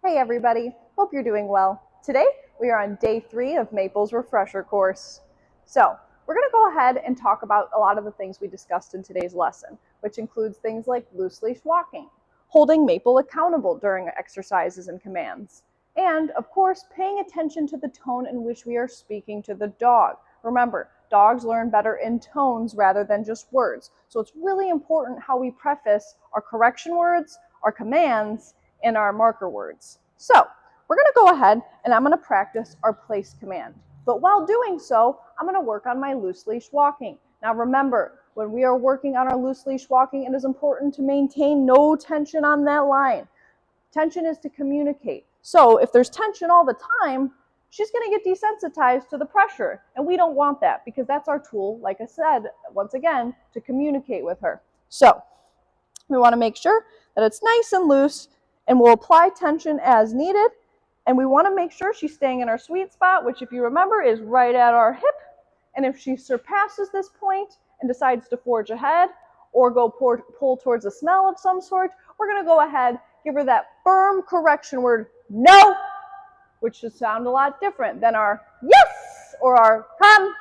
Hey everybody, hope you're doing well. Today we are on day 3 of Maple's refresher course. So we're going to go ahead and talk about a lot of the things we discussed in today's lesson, which includes things like loose leash walking, holding Maple accountable during exercises and commands, and of course paying attention to the tone in which we are speaking to the dog. Remember, dogs learn better in tones rather than just words, so it's really important how we preface our correction words, our commands, and our marker words. So we're going to go ahead and I'm going to practice our place command. But while doing so, I'm going to work on my loose leash walking. Now remember, when we are working on our loose leash walking, it is important to maintain no tension on that line. Tension is to communicate. So if there's tension all the time, she's going to get desensitized to the pressure. And we don't want that because that's our tool, like I said, once again, to communicate with her. So we want to make sure that it's nice and loose, and we'll apply tension as needed. And we want to make sure she's staying in our sweet spot, which if you remember is right at our hip. And if she surpasses this point and decides to forge ahead or go pull towards a smell of some sort, we're going to go ahead, give her that firm correction word, no, which should sound a lot different than our yes or our come,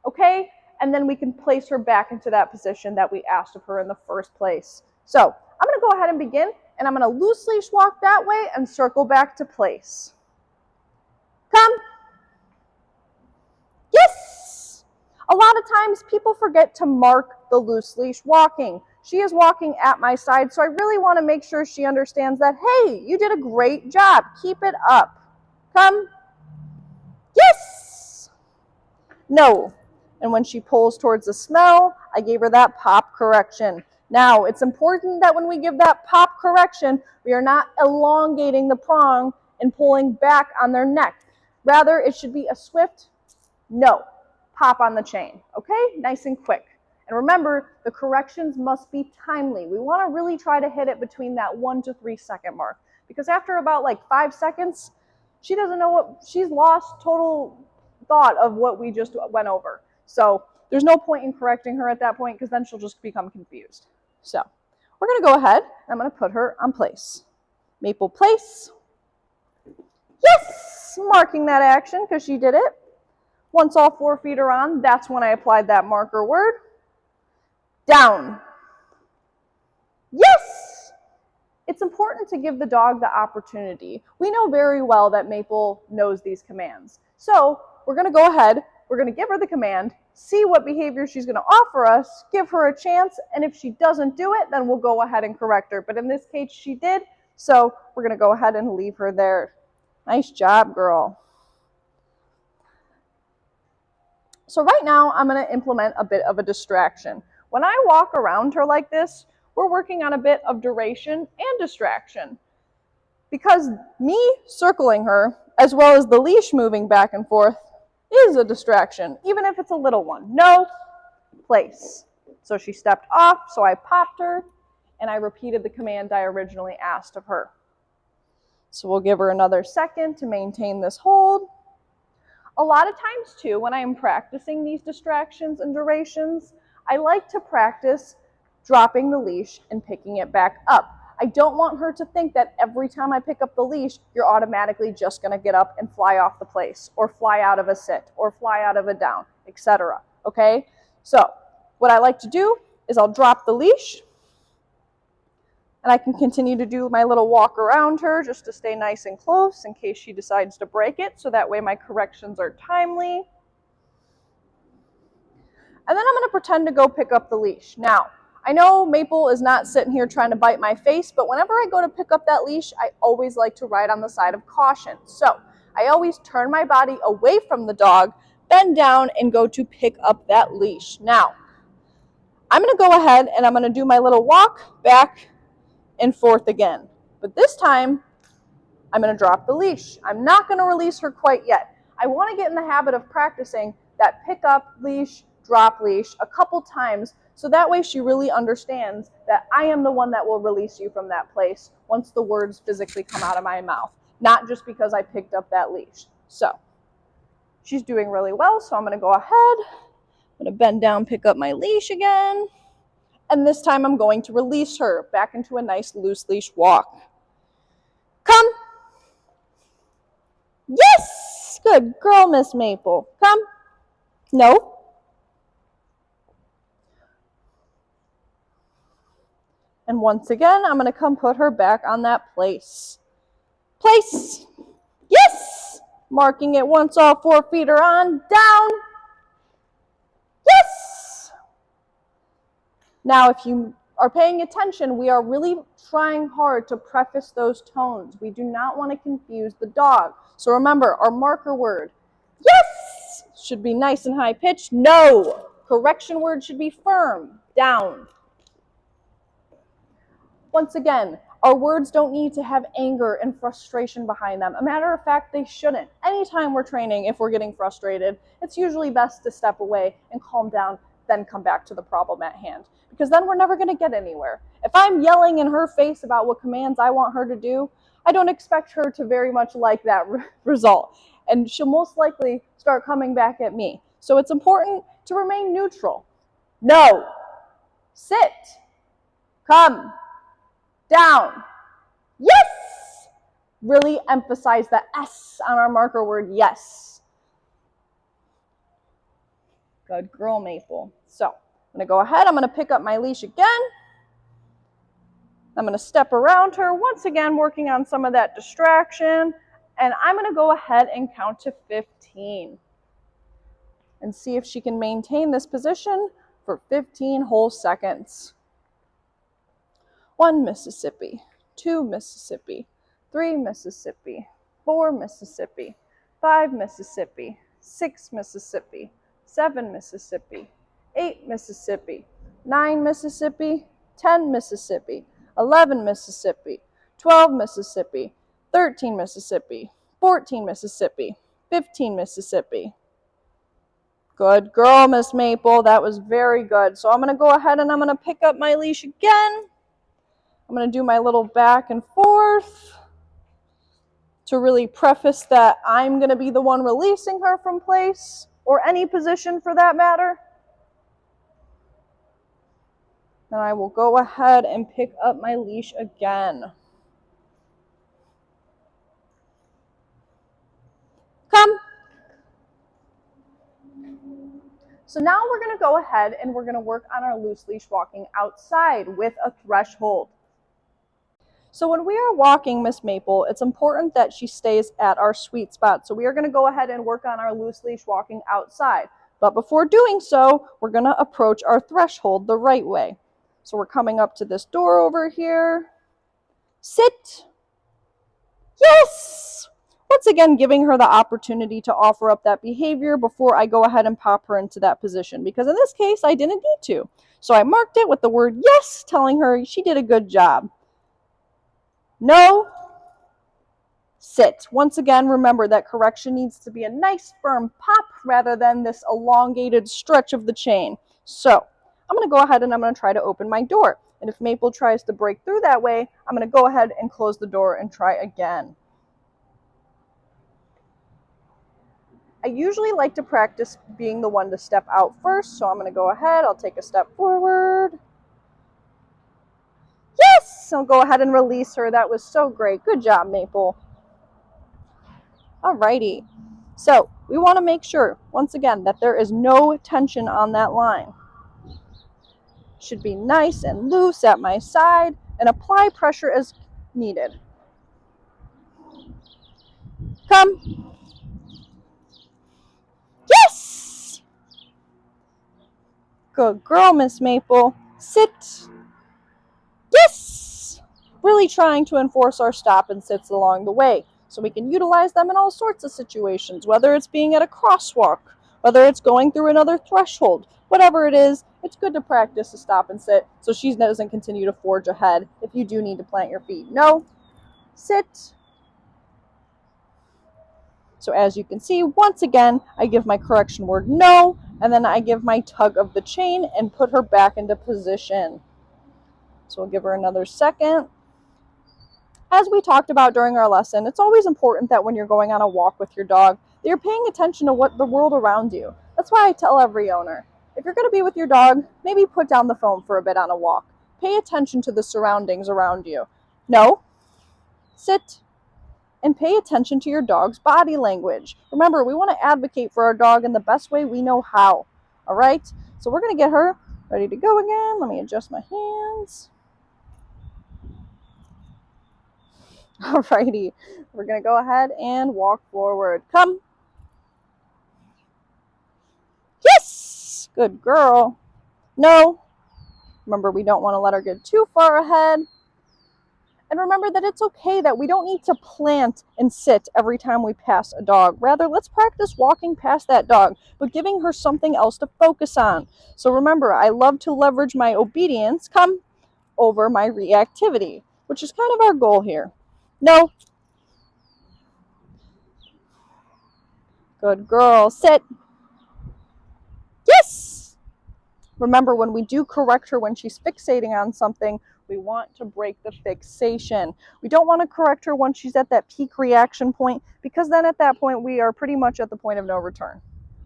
okay? And then we can place her back into that position that we asked of her in the first place. So I'm going to go ahead and begin, and I'm going to loose leash walk that way and circle back to place. Come. Yes. A lot of times people forget to mark the loose leash walking. She is walking at my side, so I really want to make sure she understands that, hey, you did a great job. Keep it up. Come. Yes. No. And when she pulls towards the smell, I gave her that pop correction. Now, it's important that when we give that pop correction, we are not elongating the prong and pulling back on their neck. Rather, it should be a swift, no, pop on the chain, okay? Nice and quick. And remember, the corrections must be timely. We want to really try to hit it between that 1 to 3 second mark, because after about like 5 seconds, she doesn't know what, she's lost total thought of what we just went over. So there's no point in correcting her at that point because then she'll just become confused. So we're going to go ahead and I'm going to put her on place. Maple place. Yes! Marking that action because she did it. Once all 4 feet are on, that's when I applied that marker word. Down. Yes! It's important to give the dog the opportunity. We know very well that Maple knows these commands. So we're going to go ahead, we're going to give her the command, see what behavior she's going to offer us, give her a chance, and if she doesn't do it, then we'll go ahead and correct her. But in this case, she did, so we're going to go ahead and leave her there. Nice job, girl. So right now, I'm going to implement a bit of a distraction. When I walk around her like this, we're working on a bit of duration and distraction. Because me circling her, as well as the leash moving back and forth, is a distraction, even if it's a little one. No, place. So she stepped off, so I popped her, and I repeated the command I originally asked of her. So we'll give her another second to maintain this hold. A lot of times too, when I'm practicing these distractions and durations, I like to practice dropping the leash and picking it back up. I don't want her to think that every time I pick up the leash, you're automatically just going to get up and fly off the place, or fly out of a sit, or fly out of a down, etc. Okay? So what I like to do is I'll drop the leash, and I can continue to do my little walk around her just to stay nice and close in case she decides to break it, so that way my corrections are timely. And then I'm going to pretend to go pick up the leash. Now, I know Maple is not sitting here trying to bite my face, but whenever I go to pick up that leash, I always like to ride on the side of caution. So I always turn my body away from the dog, bend down, and go to pick up that leash. Now, I'm going to go ahead and I'm going to do my little walk back and forth again. But this time, I'm going to drop the leash. I'm not going to release her quite yet. I want to get in the habit of practicing that pick up leash, drop leash a couple times, so that way she really understands that I am the one that will release you from that place once the words physically come out of my mouth, not just because I picked up that leash. So she's doing really well, so I'm going to go ahead. I'm going to bend down, pick up my leash again, and this time I'm going to release her back into a nice loose leash walk. Come. Yes! Good girl, Miss Maple. Come. No. And once again, I'm going to come put her back on that place. Place. Yes! Marking it once all 4 feet are on. Down. Yes! Now, if you are paying attention, we are really trying hard to preface those tones. We do not want to confuse the dog. So remember, our marker word, yes, should be nice and high pitched. No. Correction word should be firm. Down. Once again, our words don't need to have anger and frustration behind them. A matter of fact, they shouldn't. Anytime we're training, if we're getting frustrated, it's usually best to step away and calm down, then come back to the problem at hand. Because then we're never going to get anywhere. If I'm yelling in her face about what commands I want her to do, I don't expect her to very much like that result. And she'll most likely start coming back at me. So it's important to remain neutral. No. Sit. Come. Down. Yes! Really emphasize the S on our marker word, yes. Good girl, Maple. So, I'm going to go ahead. I'm going to pick up my leash again. I'm going to step around her, once again working on some of that distraction. And I'm going to go ahead and count to 15. And see if she can maintain this position for 15 whole seconds. 1 Mississippi. 2 Mississippi, 3 Mississippi, 4 Mississippi, 5 Mississippi, 6 Mississippi, 7 Mississippi, 8 Mississippi, 9 Mississippi, 10 Mississippi, 11 Mississippi, 12 Mississippi, 13 Mississippi, 14 Mississippi, 15 Mississippi. Good girl, Miss Maple. That was very good. So I'm going to go ahead and I'm going to pick up my leash again. I'm going to do my little back and forth to really preface that I'm going to be the one releasing her from place, or any position for that matter. Then I will go ahead and pick up my leash again. Come. So now we're going to go ahead and we're going to work on our loose leash walking outside with a threshold. So when we are walking Miss Maple, it's important that she stays at our sweet spot. So we are going to go ahead and work on our loose leash walking outside. But before doing so, we're going to approach our threshold the right way. So we're coming up to this door over here. Sit. Yes! Once again, giving her the opportunity to offer up that behavior before I go ahead and pop her into that position. Because in this case, I didn't need to. So I marked it with the word yes, telling her she did a good job. No. Sit. Once again, remember that correction needs to be a nice firm pop rather than this elongated stretch of the chain. So I'm going to go ahead and I'm going to try to open my door. And if Maple tries to break through that way, I'm going to go ahead and close the door and try again. I usually like to practice being the one to step out first, so I'm going to go ahead. I'll take a step forward. Yes! I'll go ahead and release her. That was so great. Good job, Maple. Alrighty. So we want to make sure, once again, that there is no tension on that line. Should be nice and loose at my side and apply pressure as needed. Come. Yes! Good girl, Miss Maple. Sit. Yes! Really trying to enforce our stop and sits along the way so we can utilize them in all sorts of situations, whether it's being at a crosswalk, whether it's going through another threshold, whatever it is. It's good to practice a stop and sit so she doesn't continue to forge ahead if you do need to plant your feet. No. Sit. So as you can see, once again, I give my correction word no, and then I give my tug of the chain and put her back into position. So we'll give her another second. As we talked about during our lesson, it's always important that when you're going on a walk with your dog, that you're paying attention to what the world around you. That's why I tell every owner, if you're going to be with your dog, maybe put down the phone for a bit on a walk. Pay attention to the surroundings around you. No. Sit. and pay attention to your dog's body language. Remember, we want to advocate for our dog in the best way we know how. All right, so we're going to get her ready to go again. Let me adjust my hands. Alrighty, we're going to go ahead and walk forward. Come. Yes! Good girl. No. Remember, we don't want to let her get too far ahead. And remember that it's okay that we don't need to plant and sit every time we pass a dog. Rather, let's practice walking past that dog, but giving her something else to focus on. So remember, I love to leverage my obedience, come, over my reactivity, which is kind of our goal here. No. Good girl. Sit. Yes! Remember, when we do correct her when she's fixating on something, we want to break the fixation. We don't want to correct her when she's at that peak reaction point, because then at that point we are pretty much at the point of no return.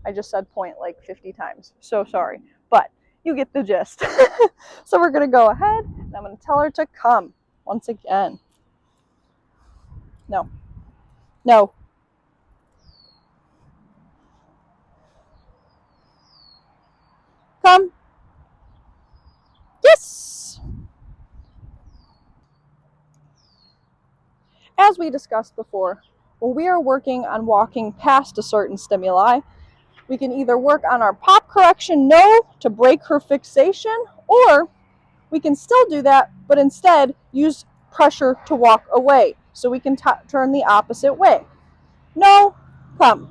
I just said point like 50 times. So sorry, but you get the gist. So we're going to go ahead and I'm going to tell her to come once again. No. No. Come. Yes! As we discussed before, when we are working on walking past a certain stimuli, we can either work on our pop correction no to break her fixation, or we can still do that, but instead use pressure to walk away. So we can turn the opposite way. No, come.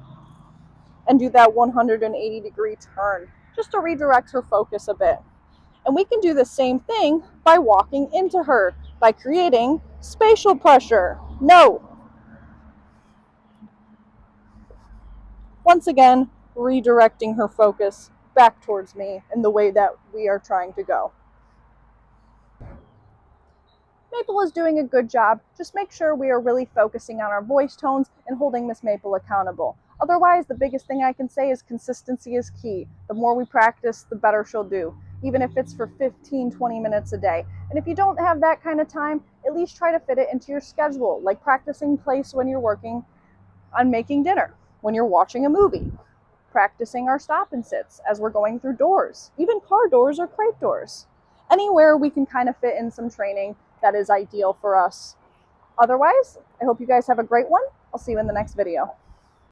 And do that 180-degree turn, just to redirect her focus a bit. And we can do the same thing by walking into her, by creating spatial pressure. No. Once again, redirecting her focus back towards me in the way that we are trying to go. Maple is doing a good job. Just make sure we are really focusing on our voice tones and holding Miss Maple accountable. Otherwise, the biggest thing I can say is consistency is key. The more we practice, the better she'll do, even if it's for 15-20 minutes a day. And if you don't have that kind of time, at least try to fit it into your schedule, like practicing place when you're working on making dinner, when you're watching a movie, practicing our stop and sits as we're going through doors, even car doors or crate doors. Anywhere we can kind of fit in some training that is ideal for us. Otherwise, I hope you guys have a great one. I'll see you in the next video.